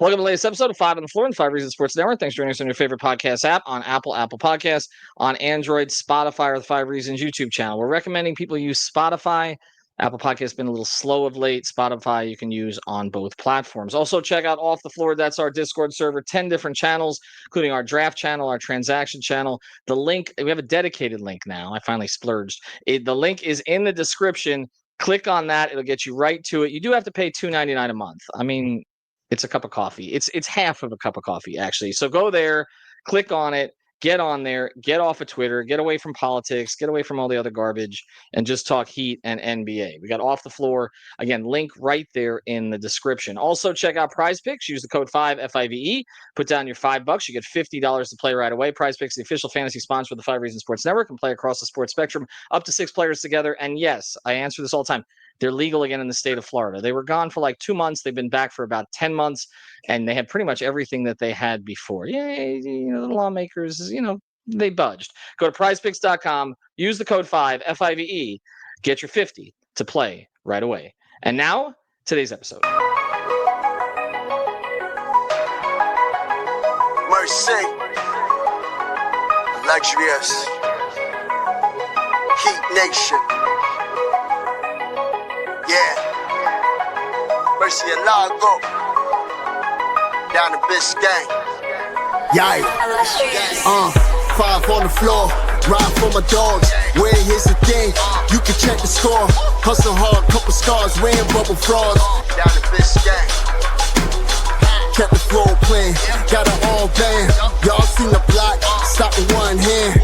Welcome to the latest episode of Five on the Floor and 5 Reasons Sports Network. Thanks for joining us on your favorite podcast app on Apple Podcasts, on Android, Spotify, or the 5 Reasons YouTube channel. We're recommending people use Spotify. Apple Podcast has been a little slow of late. Spotify you can use on both platforms. Also, check out Off the Floor. That's our Discord server. 10 different channels, including our draft channel, our transaction channel. The link, we have a dedicated link now. I finally splurged. The link is in the description. Click on that. It'll get you right to it. You do have to pay $2.99 a month. I mean, it's a cup of coffee. It's half of a cup of coffee, actually. So go there, click on it, get on there, get off of Twitter, get away from politics, get away from all the other garbage, and just talk Heat and NBA. We got Off the Floor. Again, link right there in the description. Also, check out Prize Picks. Use the code 5, FIVE. Put down your $5. You get $50 to play right away. Prize Picks, the official fantasy sponsor of the 5 Reasons Sports Network, and play across the sports spectrum, up to 6 players together. And yes, I answer this all the time. They're legal again in the state of Florida. They were gone for like 2 months. They've been back for about 10 months, and they had pretty much everything that they had before. Yay, the lawmakers, they budged. Go to prizepicks.com, use the code 5, FIVE, get your 50 to play right away. And now, today's episode. Mercy, luxurious, Heat Nation. Yeah, Mercy and Lago, down to Biscayne. Yikes. 5 on the floor, ride for my dogs. Where here's the thing, you can check the score. Hustle hard, couple scars, wearing bubble frogs. Down to Biscayne. Kept the flow playing, got it all band. Y'all seen the block, stop with one hand.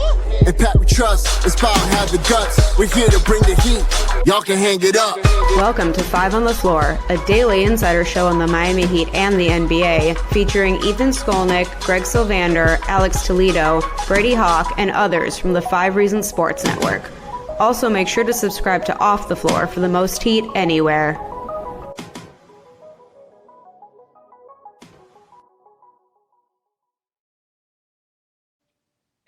And Pat we trust, Inspire have the guts. We're here to bring the heat, y'all can hang it up. Welcome to 5 on the Floor, a daily insider show on the Miami Heat and the NBA, featuring Ethan Skolnick, Greg Sylvander, Alex Toledo, Brady Hawk, and others from the 5 Reasons Sports Network. Also, make sure to subscribe to Off the Floor for the most heat anywhere.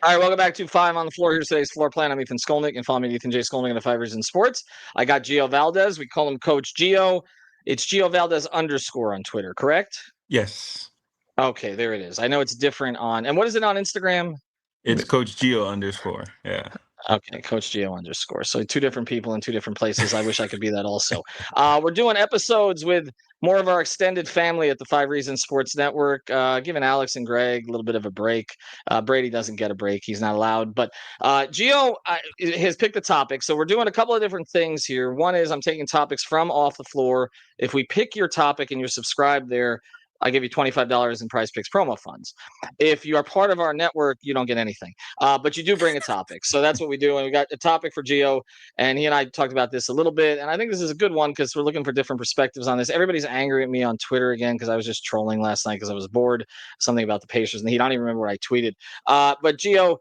All right, welcome back to 5 on the Floor. Here's today's floor plan. I'm Ethan Skolnick, and follow me at Ethan J. Skolnick on the 5 Reasons Sports. I got Geo Valdez. We call him Coach Geo. It's Geo Valdez _ on Twitter, correct? Yes. Okay, there it is. I know it's different on, and what is it on Instagram? It's Coach Geo _ Yeah. Okay, Coach Geo _ So 2 different people in 2 different places. I wish I could be that also. We're doing episodes with more of our extended family at the 5 Reasons Sports Network, giving Alex and Greg a little bit of a break. Brady doesn't get a break. He's not allowed. But Geo has picked the topic. So we're doing a couple of different things here. One is I'm taking topics from Off the Floor. If we pick your topic and you're subscribed there, I give you $25 in Prize Picks promo funds. If you are part of our network, you don't get anything, but you do bring a topic. So that's what we do. And we got a topic for Geo, and he and I talked about this a little bit. And I think this is a good one because we're looking for different perspectives on this. Everybody's angry at me on Twitter again because I was just trolling last night because I was bored. Something about the Pacers and the Heat. I don't even remember what I tweeted. But Geo,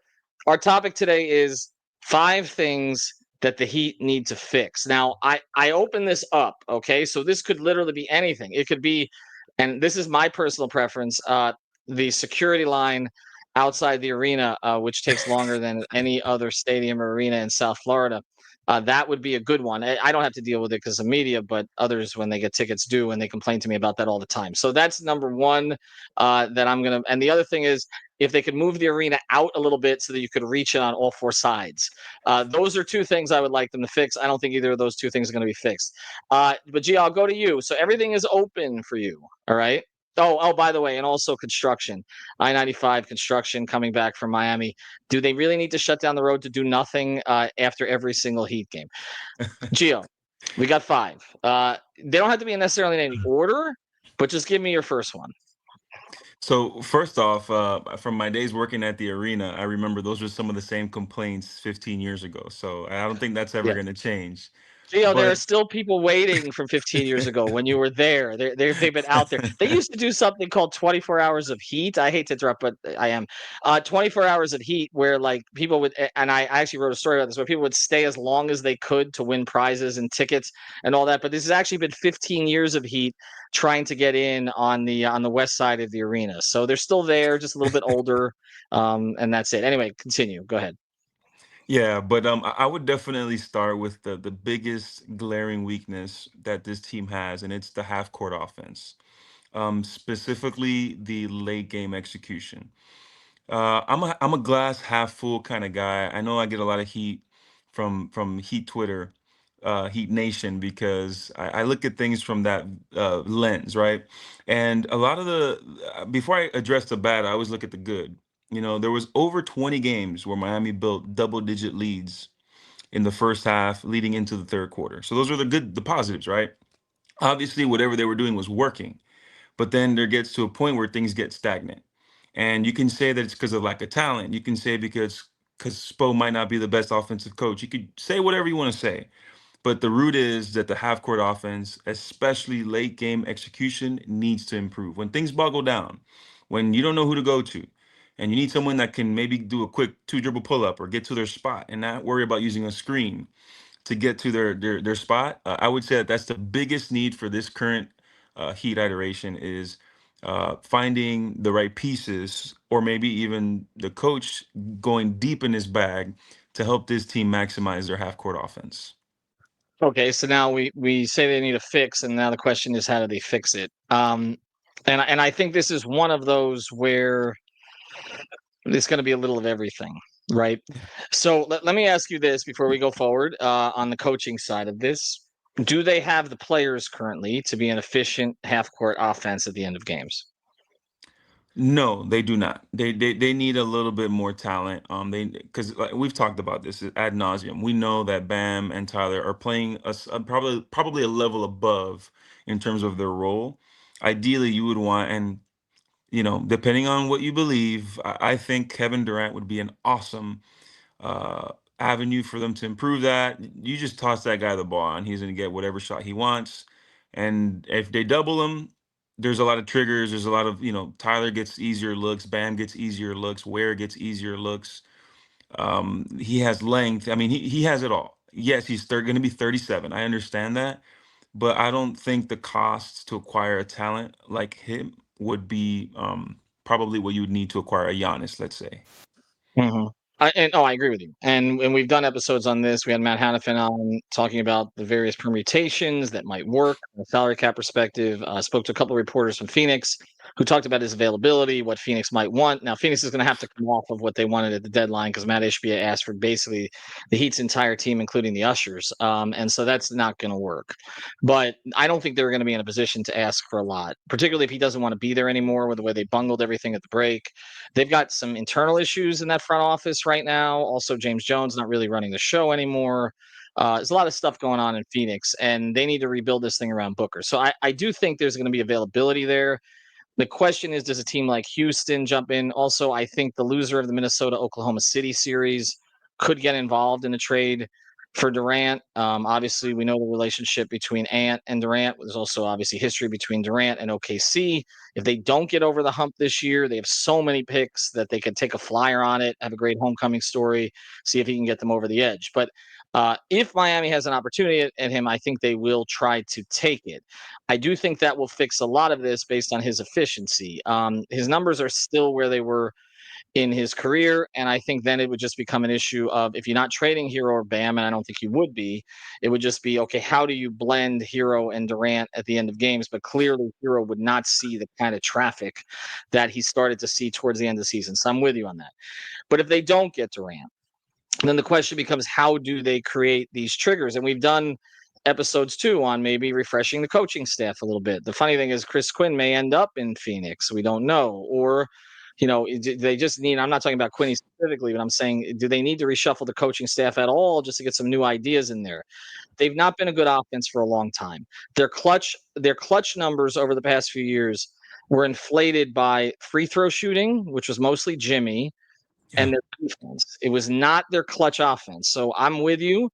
our topic today is 5 things that the Heat need to fix. Now, I open this up, okay? So this could literally be anything. It could be, and this is my personal preference, the security line outside the arena, which takes longer than any other stadium or arena in South Florida. That would be a good one. I don't have to deal with it because of media, but others, when they get tickets, do, and they complain to me about that all the time. So that's number one that I'm going to. And the other thing is, if they could move the arena out a little bit so that you could reach it on all 4 sides. Those are 2 things I would like them to fix. I don't think either of those 2 things are going to be fixed. But G, I'll go to you. So everything is open for you. All right. Oh, by the way, and also construction. I-95 construction coming back from Miami. Do they really need to shut down the road to do nothing after every single Heat game? Gio, we got 5. They don't have to be necessarily in any order, but just give me your first one. So first off, from my days working at the arena, I remember those were some of the same complaints 15 years ago. So I don't think that's ever going to change. Gio, there are still people waiting from 15 years ago when you were there. They've been out there. They used to do something called 24 hours of heat. I hate to interrupt, but I am. 24 hours of heat where like people would, and I actually wrote a story about this, where people would stay as long as they could to win prizes and tickets and all that. But this has actually been 15 years of heat trying to get in on the west side of the arena. So they're still there, just a little bit older. And that's it. Anyway, continue. Go ahead. Yeah, but I would definitely start with the biggest glaring weakness that this team has, and it's the half-court offense. specifically the late game execution. I'm a glass half full kind of guy. I know I get a lot of heat from Heat Twitter, Heat Nation, because I look at things from that lens, right? And a lot of the before I address the bad, I always look at the good. You know, there was over 20 games where Miami built double-digit leads in the first half, leading into the third quarter. So those are the positives, right? Obviously, whatever they were doing was working, but then there gets to a point where things get stagnant. And you can say that it's because of lack of talent. You can say because Spo might not be the best offensive coach. You could say whatever you want to say. But the root is that the half court offense, especially late game execution, needs to improve. When things boggle down, when you don't know who to go to, and you need someone that can maybe do a quick two dribble pull up or get to their spot and not worry about using a screen to get to their spot. I would say that that's the biggest need for this current Heat iteration is finding the right pieces, or maybe even the coach going deep in his bag to help this team maximize their half court offense. Okay, so now we say they need a fix, and now the question is how do they fix it? And I think this is one of those where it's going to be a little of everything, right? So let me ask you this before we go forward on the coaching side of this. Do they have the players currently to be an efficient half court offense at the end of games? No, they do not. They need a little bit more talent. They because like, we've talked about this ad nauseum. We know that Bam and Tyler are playing probably a level above in terms of their role. Ideally, you would want, and depending on what you believe, I think Kevin Durant would be an awesome avenue for them to improve that. You just toss that guy the ball, and he's going to get whatever shot he wants. And if they double him, there's a lot of triggers. There's a lot of, Tyler gets easier looks, Bam gets easier looks, Ware gets easier looks. He has length. I mean, he has it all. Yes, he's going to be 37. I understand that, but I don't think the costs to acquire a talent like him would be probably what you would need to acquire a Giannis, let's say. Mhm. I agree with you. And we've done episodes on this. We had Matt Hannafin on talking about the various permutations that might work from a salary cap perspective. Spoke to a couple of reporters from Phoenix who talked about his availability, what Phoenix might want. Now, Phoenix is going to have to come off of what they wanted at the deadline because Matt Ishbia asked for basically the Heat's entire team, including the Ushers. And so that's not going to work. But I don't think they're going to be in a position to ask for a lot, particularly if he doesn't want to be there anymore with the way they bungled everything at the break. They've got some internal issues in that front office right now. Also, James Jones not really running the show anymore. There's a lot of stuff going on in Phoenix, and they need to rebuild this thing around Booker. So I do think there's going to be availability there. The question is, does a team like Houston jump in? Also, I think the loser of the Minnesota-Oklahoma City series could get involved in a trade for Durant. Obviously, we know the relationship between Ant and Durant. There's also obviously history between Durant and OKC. If they don't get over the hump this year, they have so many picks that they could take a flyer on it, have a great homecoming story, see if he can get them over the edge. But if Miami has an opportunity at him, I think they will try to take it. I do think that will fix a lot of this based on his efficiency. His numbers are still where they were in his career, and I think then it would just become an issue of if you're not trading Hero or Bam, and I don't think you would be, it would just be okay. How do you blend Hero and Durant at the end of games? But clearly, Hero would not see the kind of traffic that he started to see towards the end of the season. So I'm with you on that. But if they don't get Durant, then the question becomes how do they create these triggers? And we've done episodes too on maybe refreshing the coaching staff a little bit. The funny thing is Chris Quinn may end up in Phoenix. We don't know. Or, they just need, I'm not talking about Quinny specifically, but I'm saying, do they need to reshuffle the coaching staff at all just to get some new ideas in there? They've not been a good offense for a long time. Their clutch numbers over the past few years were inflated by free throw shooting, which was mostly Jimmy, Yeah. and their defense. It was not their clutch offense. So I'm with you.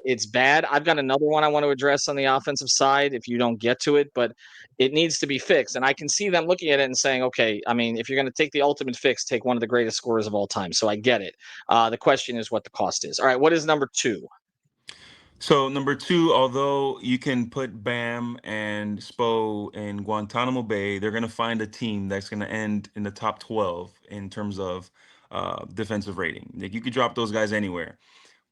It's bad. I've got another one I want to address on the offensive side if you don't get to it, but it needs to be fixed. And I can see them looking at it and saying, okay, I mean, if you're going to take the ultimate fix, take one of the greatest scorers of all time. So I get it. The question is what the cost is. All right, what is number two? So number two, although you can put Bam and Spo in Guantanamo Bay, they're going to find a team that's going to end in the top 12 in terms of defensive rating. Like you could drop those guys anywhere,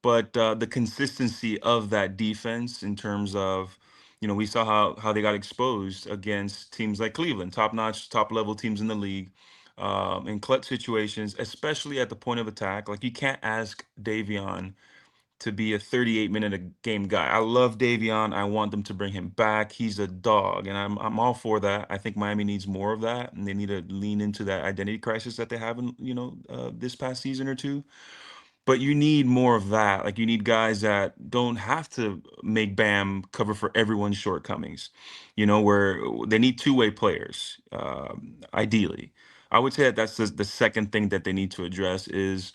but the consistency of that defense in terms of we saw how they got exposed against teams like Cleveland, top notch, top level teams in the league, in clutch situations, especially at the point of attack. Like, you can't ask Davion to be a 38-minute a game guy. I love Davion. I want them to bring him back. He's a dog, and I'm all for that. I think Miami needs more of that, and they need to lean into that identity crisis that they have in this past season or two. But you need more of that. Like, you need guys that don't have to make Bam cover for everyone's shortcomings. Where they need two-way players, ideally. I would say that that's the second thing that they need to address is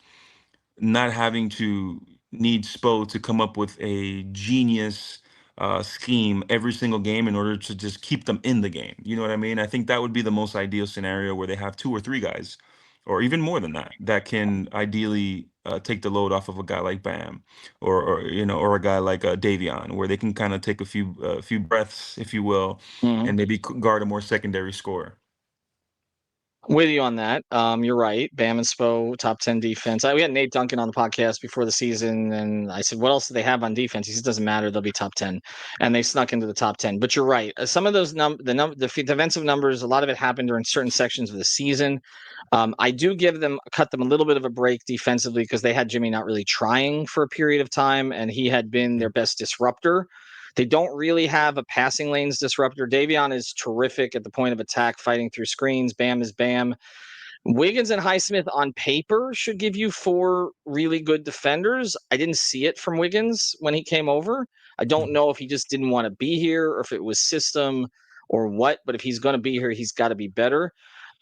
not having to need Spo to come up with a genius scheme every single game in order to just keep them in the game. You know what I mean? I think that would be the most ideal scenario where they have two or three guys, or even more than that, that can ideally take the load off of a guy like Bam, or a guy like Davion, where they can kind of take a few breaths, if you will, Mhm. and maybe guard a more secondary score. With you on that. You're right. Bam and Spo, top 10 defense. We had Nate Duncan on the podcast before the season, and I said, "What else do they have on defense?" He said, "Doesn't matter. They'll be top 10," and they snuck into the top 10. But you're right. Some of those the defensive numbers, a lot of it happened during certain sections of the season. I do cut them a little bit of a break defensively because they had Jimmy not really trying for a period of time, and he had been Yeah. their best disruptor. They don't really have a passing lanes disruptor. Davion is terrific at the point of attack, fighting through screens. Bam is Bam. Wiggins and Highsmith on paper should give you four really good defenders. I didn't see it from Wiggins when he came over. I don't know if he just didn't want to be here or if it was system or what, but if he's going to be here, he's got to be better.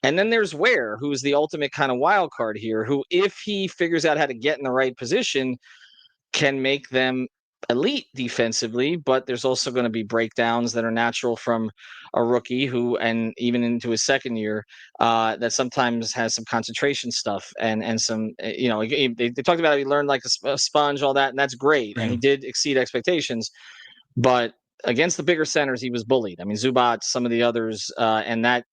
And then there's Ware, who's the ultimate kind of wild card here, who, if he figures out how to get in the right position, can make them elite defensively, but there's also going to be breakdowns that are natural from a rookie who, and even into his second year, that sometimes has some concentration stuff and some, they talked about how he learned like a sponge, all that, and that's great, and Yeah. he did exceed expectations, but against the bigger centers, he was bullied. I mean, Zubac, some of the others, and that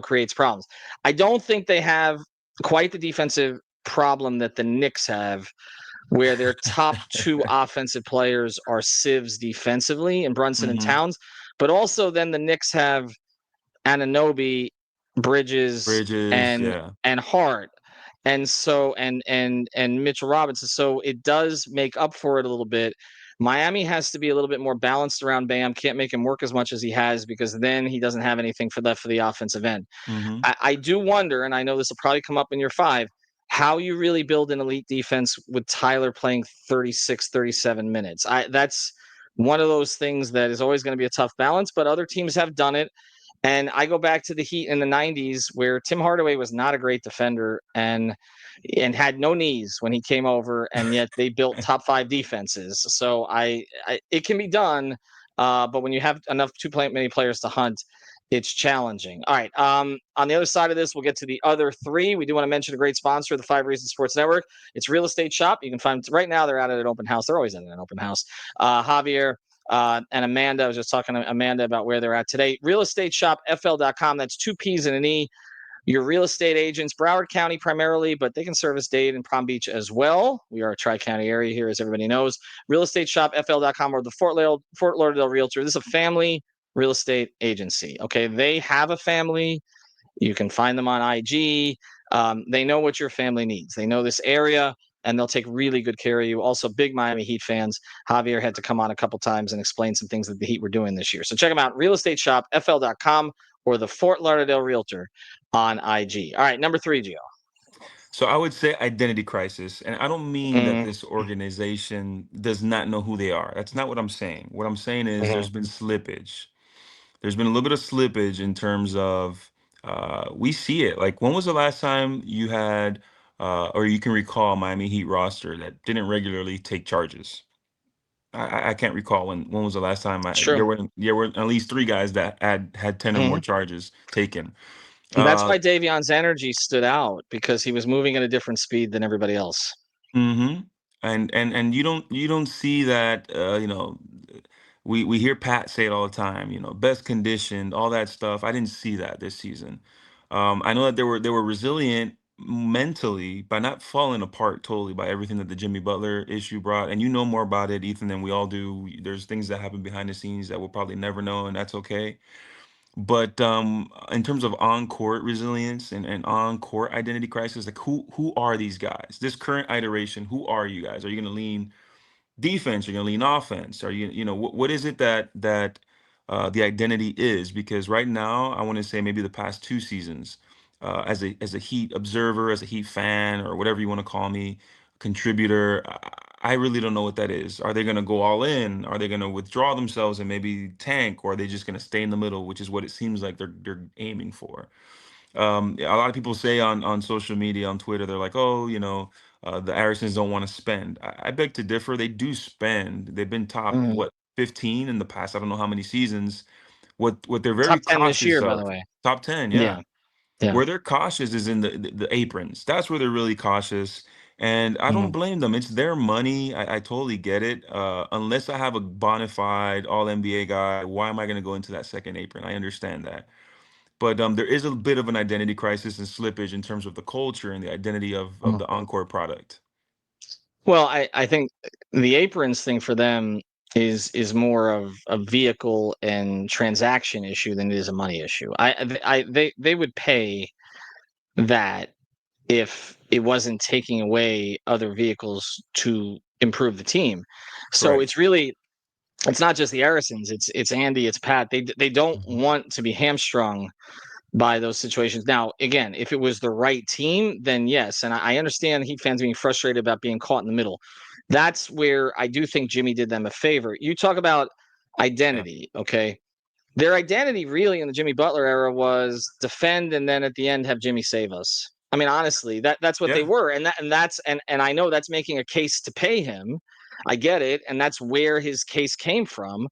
creates problems. I don't think they have quite the defensive problem that the Knicks have, where their top two offensive players are sieves defensively in Brunson and Hmm. Towns, but also then the Knicks have Anunoby, Bridges, Bridges, and yeah. and Hart, and so and Mitchell Robinson. So it does make up for it a little bit. Miami has to be a little bit more balanced around Bam. Can't make him work as much as he has because then he doesn't have anything left for the offensive end. Hmm. I do wonder, and I know this will probably come up in your five, how you really build an elite defense with Tyler playing 36, 37 minutes. That's one of those things that is always going to be a tough balance, but other teams have done it. And I go back to the Heat in the 90s where Tim Hardaway was not a great defender and had no knees when he came over, and yet they built top five defenses. So it can be done, but when you have many players to hunt, it's challenging. All right. On the other side of this, we'll get to the other three. We do want to mention a great sponsor of the Five Reasons Sports Network. It's Real Estate Shop. You can find right now they're out at an open house. They're always at an open house. Javier and Amanda, I was just talking to Amanda about where they're at today. RealEstateShopFL.com. That's two P's and an E. Your real estate agents, Broward County primarily, but they can service Dade and Palm Beach as well. We are a Tri-County area here, as everybody knows. RealEstateShopFL.com or the Fort Lauderdale Realtor. This is a family real estate agency. Okay, they have a family. You can find them on IG. They know what your family needs. They know this area, and they'll take really good care of you. Also, big Miami Heat fans. Javier had to come on a couple times and explain some things that the Heat were doing this year. So check them out, realestateshopfl.com or the Fort Lauderdale Realtor on IG. All right, number three, Gio. So I would say identity crisis. And I don't mean that Mm, this organization does not know who they are. That's not what I'm saying. What I'm saying is mhm. there's been slippage. There's been a little bit of slippage in terms of we see it. Like, when was the last time you had or you can recall Miami Heat roster that didn't regularly take charges? I can't recall when was the last time It's there true. were at least three guys that had 10 or more Mhm. charges taken. That's Uh, why Davion's energy stood out because he was moving at a different speed than everybody else. hmm And you don't see that we hear Pat say it all the time, best conditioned, all that stuff. I didn't see that this season. I know that they were resilient mentally, by not falling apart totally by everything that the Jimmy Butler issue brought. And you know more about it, Ethan, than we all do. There's things that happen behind the scenes that we'll probably never know, and that's okay. But in terms of on-court resilience and on-court identity crisis, like who are these guys? This current iteration, who are you guys? Are you going to lean defense? Are you going to lean offense? Are you, what is it the identity is? Because right now, I want to say maybe the past 2 seasons, as a Heat observer, as a Heat fan, or whatever you want to call me, contributor, I really don't know what that is. Are they going to go all in? Are they going to withdraw themselves and maybe tank, or are they just going to stay in the middle, which is what it seems like they're aiming for? A lot of people say on social media, on Twitter, they're like, oh, the Arisons don't want to spend. I beg to differ. They do spend. They've been top, Mm. what, 15 in the past, I don't know how many seasons. What they're very Top 10 this cautious year, by the of, way. top 10, yeah. Yeah. Yeah. Where they're cautious is in the aprons. That's where they're really cautious. And I don't Mm. blame them. It's their money. I totally get it. Unless I have a bona fide all NBA guy, why am I going to go into that second apron? I understand that. But there is a bit of an identity crisis and slippage in terms of the culture and the identity of Mm. the Encore product. Well, I think the aprons thing for them is more of a vehicle and transaction issue than it is a money issue. They would pay that if it wasn't taking away other vehicles to improve the team. So Right. it's not just the Arisons, it's Andy, it's Pat. They don't Mhm. want to be hamstrung by those situations. Now, again, if it was the right team, then yes. And I understand Heat fans being frustrated about being caught in the middle. That's where I do think Jimmy did them a favor. You talk about Yeah. identity, okay? Their identity really in the Jimmy Butler era was defend and then at the end have Jimmy save us. I mean, honestly, that's what they Yeah. were. And I know that's making a case to pay him. I get it. And that's where his case came from.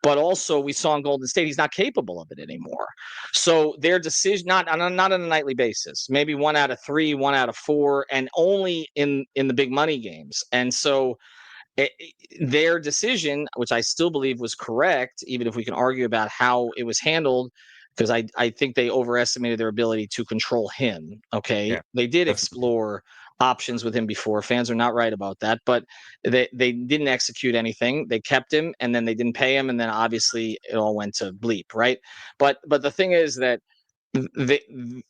But also, we saw in Golden State he's not capable of it anymore. So their decision, not on a nightly basis, maybe 1 out of 3, 1 out of 4, and only in the big money games. And so their decision, which I still believe was correct, even if we can argue about how it was handled, because I think they overestimated their ability to control him. Okay. Yeah. They did Definitely. explore options with him before. Fans are not right about that, but they didn't execute anything. They kept him and then they didn't pay him. And then obviously it all went to bleep, right? But the thing is that the,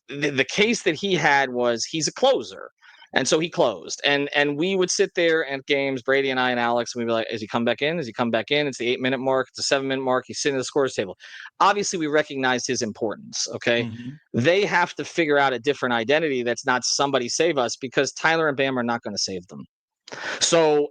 the case that he had was he's a closer. And so he closed. And we would sit there at games, Brady and I and Alex, and we'd be like, is he come back in? Is he come back in? It's the 8 minute mark, it's a 7 minute mark. He's sitting at the scores table. Obviously, we recognize his importance. Okay. Hmm. They have to figure out a different identity that's not somebody save us because Tyler and Bam are not going to save them. So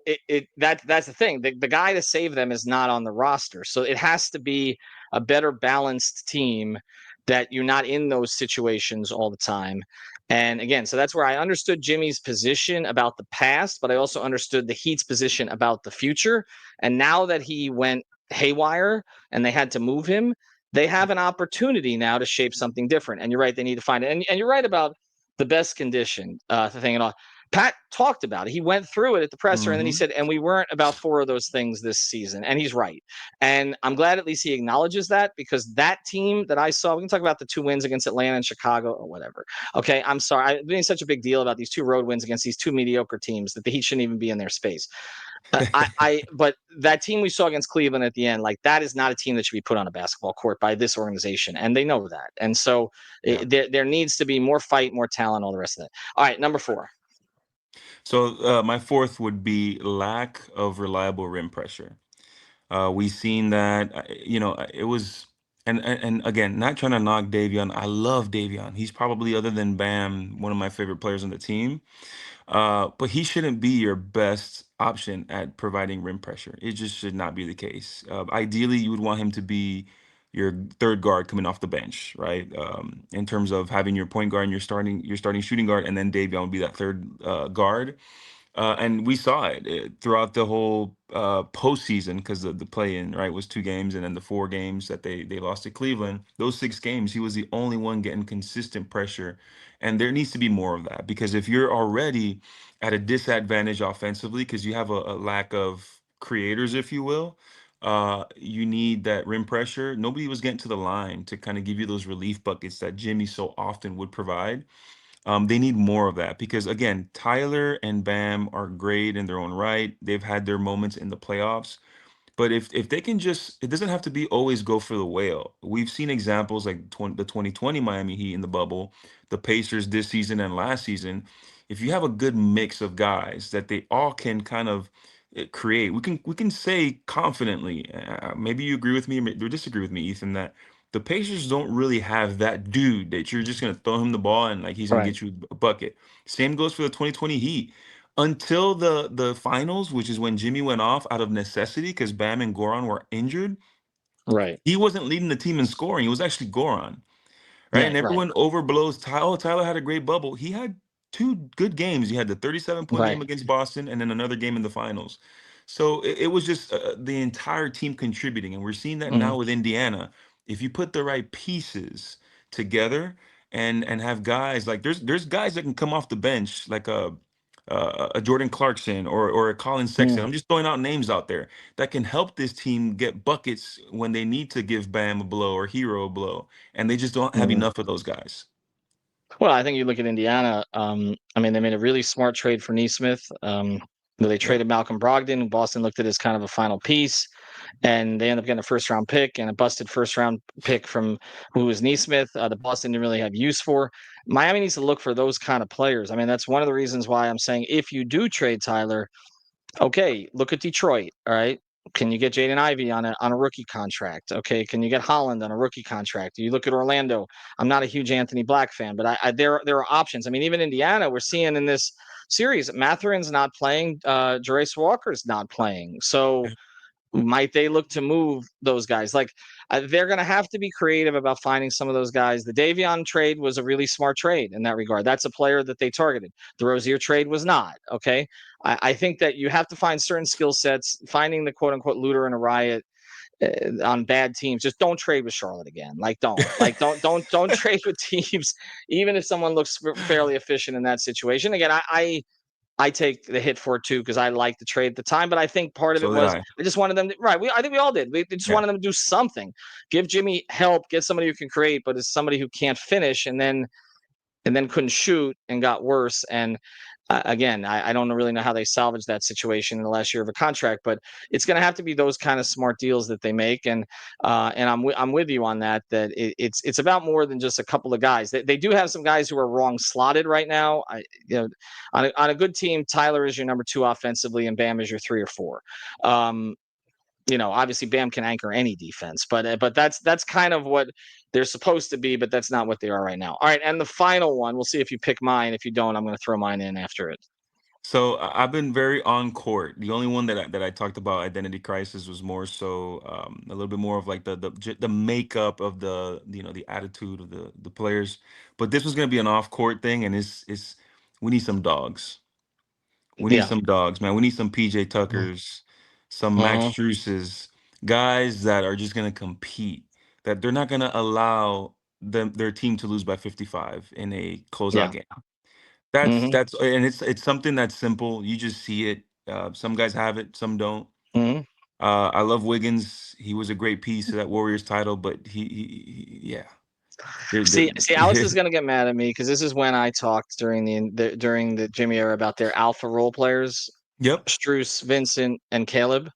that's the thing. The guy to save them is not on the roster. So it has to be a better balanced team that you're not in those situations all the time. And again, so that's where I understood Jimmy's position about the past, but I also understood the Heat's position about the future. And now that he went haywire and they had to move him, they have an opportunity now to shape something different. And you're right, they need to find it. And you're right about the best condition thing and all. Pat talked about it. He went through it at the presser, and then he Hmm. said, and we weren't about 4 of those things this season. And he's right. And I'm glad at least he acknowledges that because that team that I saw, we can talk about the 2 wins against Atlanta and Chicago or whatever. Okay. I'm sorry. I'm doing such a big deal about these 2 road wins against these 2 mediocre teams that the Heat shouldn't even be in their space. But that team we saw against Cleveland at the end, like that is not a team that should be put on a basketball court by this organization. And they know that. And so Yeah. there needs to be more fight, more talent, all the rest of it. All right. Number 4. So my fourth would be lack of reliable rim pressure. We've seen that, it was, and again, not trying to knock Davion. I love Davion. He's probably, other than Bam, one of my favorite players on the team. But he shouldn't be your best option at providing rim pressure. It just should not be the case. Ideally, you would want him to be your third guard coming off the bench, right? In terms of having your point guard and your starting shooting guard, and then Davion would be that third guard. And we saw it throughout the whole postseason because the play-in, right, was 2 games, and then the 4 games that they lost to Cleveland. Those 6 games, he was the only one getting consistent pressure, and there needs to be more of that because if you're already at a disadvantage offensively because you have a lack of creators, if you will, you need that rim pressure. Nobody was getting to the line to kind of give you those relief buckets that Jimmy so often would provide. They need more of that because, again, Tyler and Bam are great in their own right. They've had their moments in the playoffs. But if they can just, it doesn't have to be always go for the whale. We've seen examples like the 2020 Miami Heat in the bubble, the Pacers this season and last season. If you have a good mix of guys that they all can kind of create, we can say confidently. Maybe you agree with me or disagree with me, Ethan, that the Pacers don't really have that dude that you're just gonna throw him the ball and like he's gonna Right. get you a bucket. Same goes for the 2020 Heat until the finals, which is when Jimmy went off out of necessity because Bam and Goran were injured. Right. He wasn't leading the team in scoring. It was actually Goran, right? And Right. Right. everyone overblows Tyler. Oh, Tyler had a great bubble. He had two good games. He had the 37-point game Right. against Boston and then another game in the finals. So it was just the entire team contributing. And we're seeing that Mhm. now with Indiana. If you put the right pieces together and have guys like there's guys that can come off the bench like a Jordan Clarkson or a Colin Sexton. Mm. I'm just throwing out names out there that can help this team get buckets when they need to give Bam a blow or Hero a blow, and they just don't have Mhm. enough of those guys. Well, I think you look at Indiana. I mean, they made a really smart trade for Neesmith. They Yeah. traded Malcolm Brogdon. Boston looked at as kind of a final piece, and they ended up getting a first round pick and a busted first round pick from who was Neesmith. The Boston didn't really have use for. Miami needs to look for those kind of players. I mean, that's one of the reasons why I'm saying if you do trade Tyler, okay, look at Detroit. All right. Can you get Jaden Ivey on a rookie contract? Okay. Can you get Holland on a rookie contract? You look at Orlando. I'm not a huge Anthony Black fan, but there are options. I mean, even Indiana, we're seeing in this series, Matherin's not playing. Jerace Walker's not playing. So might they look to move those guys? Like they're going to have to be creative about finding some of those guys. The Davion trade was a really smart trade in that regard. That's a player that they targeted. The Rozier trade was not. Okay, I think that you have to find certain skill sets. Finding the quote unquote looter in a riot on bad teams. Just don't trade with Charlotte again. Don't trade with teams, even if someone looks fairly efficient in that situation. Again, I take the hit for it too because I liked the trade at the time. But I think part of it So did was I. I just wanted them to, right. I think we all did. We just Yeah. wanted them to do something, give Jimmy help, get somebody who can create, but is somebody who can't finish, and then couldn't shoot and got worse. And again, I don't really know how they salvaged that situation in the last year of a contract, but it's going to have to be those kind of smart deals that they make. And I'm with you on that. That it's about more than just a couple of guys. They do have some guys who are wrong slotted right now. On a good team, Tyler is your number two offensively, and Bam is your three or four. Um, obviously Bam can anchor any defense, but that's kind of what they're supposed to be, but that's not what they are right now. All right, and the final one, we'll see if you pick mine. If you don't, I'm going to throw mine in after it. So I've been very on court. The only one that I talked about identity crisis was more so a little bit more of like the makeup of the attitude of the players. But this was gonna be an off court thing, and it's we need some dogs. We need Yeah. some dogs, man. We need some PJ Tuckers, some Max Uh-huh. Struces, guys that are just gonna compete. That they're not gonna allow their team to lose by 55 in a closeout Yeah. game. That's Hmm. that's and it's something that's simple. You just see it. Some guys have it, some don't. Hmm. I love Wiggins. He was a great piece of that Warriors title, but yeah. See, Alex is going to get mad at me because this is when I talked during the Jimmy era about their alpha role players, Yep. Struce, Vincent, and Caleb.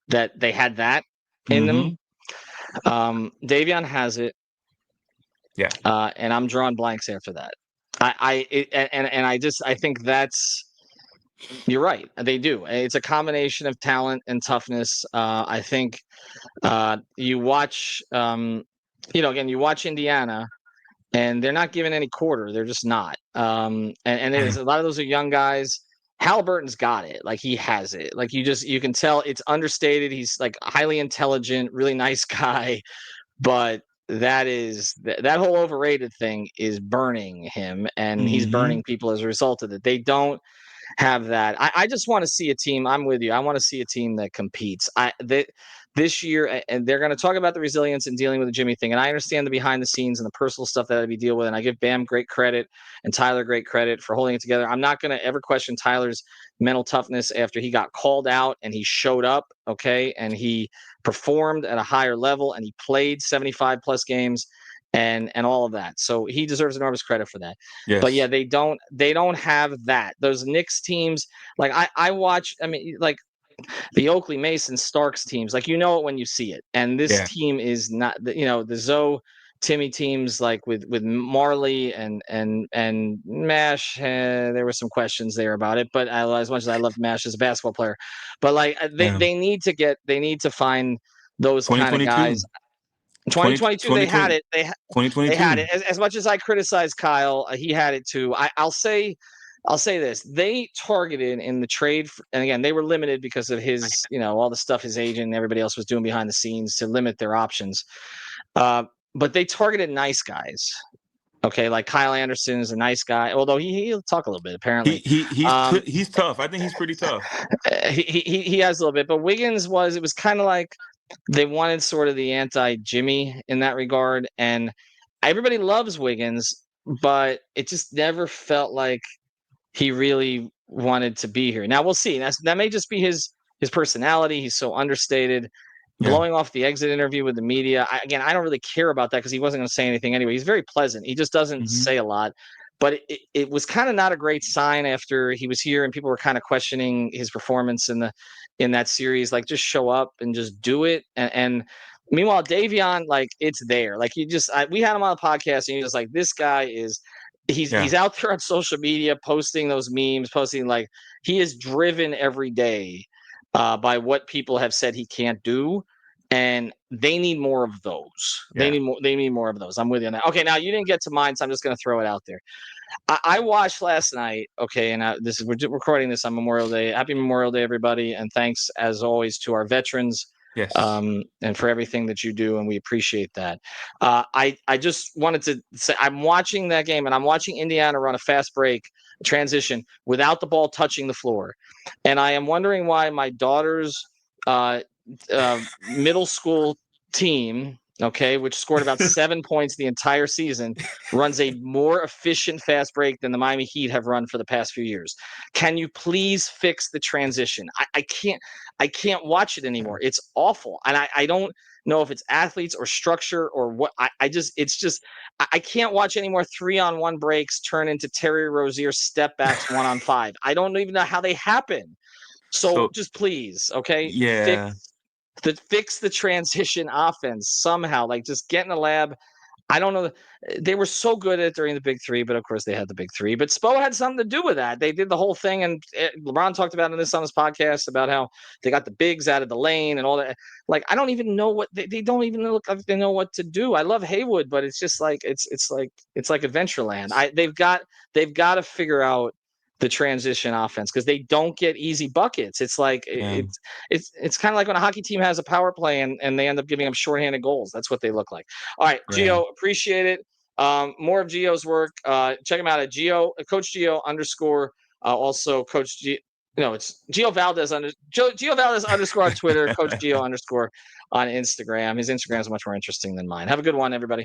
That they had that in them. Mm-hmm. Davion has it. Yeah. And I'm drawing blanks after that. I think that's you're right. They do. It's a combination of talent and toughness. I think you watch, again, you watch Indiana, and they're not giving any quarter. They're just not. And there's a lot of those are young guys. Halliburton's got it. Like he has it. Like you can tell it's understated. He's like highly intelligent, really nice guy. But that whole overrated thing is burning him, and he's Mm-hmm. burning people as a result of it. They don't have that. I just want to see a team. I'm with you. I want to see a team that competes. This year, and they're going to talk about the resilience and dealing with the Jimmy thing. And I understand the behind the scenes and the personal stuff that we deal with. And I give Bam great credit and Tyler great credit for holding it together. I'm not going to ever question Tyler's mental toughness after he got called out and he showed up. Okay. And he performed at a higher level and he played 75 plus games. and all of that. So he deserves enormous credit for that. But yeah, Yes. they don't have that. Those Knicks teams, like I watch. I mean, like the Oakley, Mason, Starks teams, like it when you see it. And this Yeah. team is not, the Zoe, Timmy teams like with Marley and Mash. There were some questions there about it, but as much as I loved Mash as a basketball player, but like Yeah. they need to find those kind of 2022. guys. 2022, they had 2020, it. They had 2022. it. As much as I criticize Kyle, he had it too. I'll say this: they targeted in the trade, and again, they were limited because of his, all the stuff his agent and everybody else was doing behind the scenes to limit their options. But they targeted nice guys. Okay, like Kyle Anderson is a nice guy, although he'll talk a little bit apparently. He's tough. I think he's pretty tough. He has a little bit, but Wiggins it was kind of like they wanted sort of the anti-Jimmy in that regard, and everybody loves Wiggins, but it just never felt like he really wanted to be here. Now we'll see. That may just be his personality. He's so understated. Yeah. Blowing off the exit interview with the media. I don't really care about that because he wasn't going to say anything anyway. He's very pleasant. He just doesn't Hmm. say a lot. But it was kind of not a great sign after he was here and people were kind of questioning his performance in that series. Like, just show up and just do it. And meanwhile, Davion, like, it's there. Like, we had him on the podcast and he was like, this guy is Yeah. he's out there on social media posting those memes, posting like he is driven every day by what people have said he can't do, and they need more of those. Yeah. They need more of those. I'm with you on that. Okay, now you didn't get to mine, so I'm just going to throw it out there. I watched last night. Okay, and we're recording this on Memorial Day. Happy Memorial Day, everybody, and thanks as always to our veterans. Yes. And for everything that you do, and we appreciate that. I just wanted to say I'm watching that game, and I'm watching Indiana run a fast break transition without the ball touching the floor, and I am wondering why my daughter's middle school team, okay, which scored about 7 points the entire season, runs a more efficient fast break than the Miami Heat have run for the past few years. Can you please fix the transition? I can't watch it anymore. It's awful. And I don't know if it's athletes or structure or what. I can't watch any more 3-on-1 breaks turn into Terry Rozier step backs 1-on-5. I don't even know how they happen. So So just please, okay, yeah. fix the transition offense somehow. Like, just get in the lab. I don't know. They were so good at it during the big three, but of course they had the big three. But Spo had something to do with that. They did the whole thing, and LeBron talked about this on his podcast about how they got the bigs out of the lane and all that. Like, I don't even know what they don't even look like they know what to do. I love Haywood, but it's just like it's like Adventureland. They've got to figure out the transition offense because they don't get easy buckets. It's like Yeah. it's kind of like when a hockey team has a power play and they end up giving them shorthanded goals. That's what they look like. All right, Yeah. Geo, appreciate it. More of Geo's work. Check him out at Coach Geo _ also Coach G. No, it's Geo Valdez Geo Valdez _ on Twitter. Coach Geo _ on Instagram. His Instagram is much more interesting than mine. Have a good one, everybody.